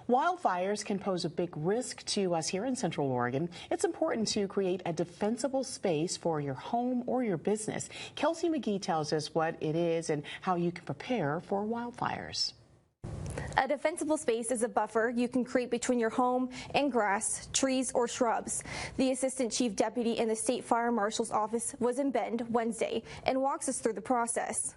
Wildfires can pose a big risk to us here in Central Oregon. It's important to create a defensible space for your home or your business. Kelsey McGee tells us what it is and how you can prepare for wildfires. A defensible space is a buffer you can create between your home and grass, trees, or shrubs. The Assistant Chief Deputy in the State Fire Marshal's office was in Bend Wednesday and walks us through the process.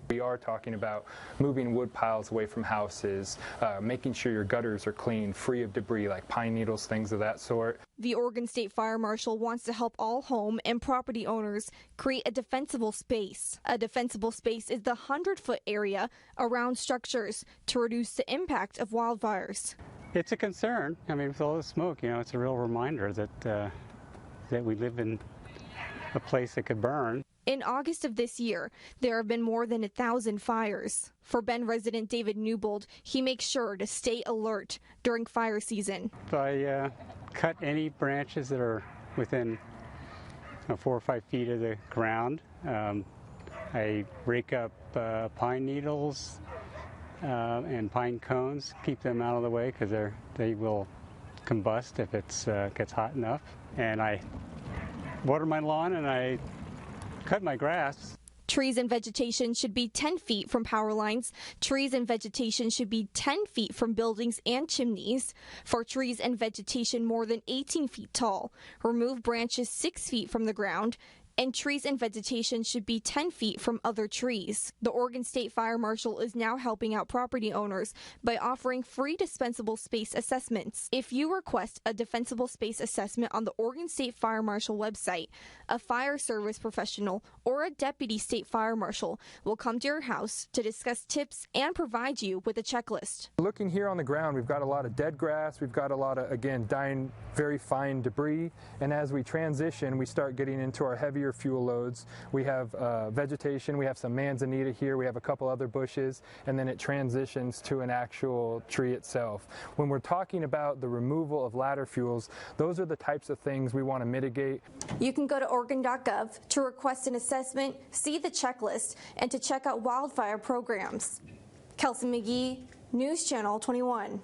We are talking about moving wood piles away from houses, making sure your gutters are clean, free of debris like pine needles, things of that sort. The Oregon State Fire Marshal wants to help all home and property owners create a defensible space. A defensible space is the 100-foot area around structures to reduce the impact of wildfires. It's a concern. I mean, with all the smoke, it's a real reminder that we live in a place that could burn. In August of this year, there have been more than 1,000 fires. For Bend resident David Newbold, he makes sure to stay alert during fire season. If I cut any branches that are within 4 or 5 feet of the ground, I rake up pine needles and pine cones, keep them out of the way because they will combust if it gets hot enough. And I water my lawn and I cut my grass. Trees and vegetation should be 10 feet from power lines. Trees and vegetation should be 10 feet from buildings and chimneys. For trees and vegetation more than 18 feet tall, remove branches 6 feet from the ground. And trees and vegetation should be 10 feet from other trees. The Oregon State Fire Marshal is now helping out property owners by offering free defensible space assessments. If you request a defensible space assessment on the Oregon State Fire Marshal website, a fire service professional or a deputy state fire marshal will come to your house to discuss tips and provide you with a checklist. Looking here on the ground, we've got a lot of dead grass, we've got a lot of, again, dying, very fine debris, and as we transition, we start getting into our heavier fuel loads. We have vegetation, we have some manzanita here, we have a couple other bushes, and then it transitions to an actual tree itself. When we're talking about the removal of ladder fuels, those are the types of things we want to mitigate. You can go to Oregon.gov to request an assessment, see the checklist, and to check out wildfire programs. Kelsey McGee, News Channel 21.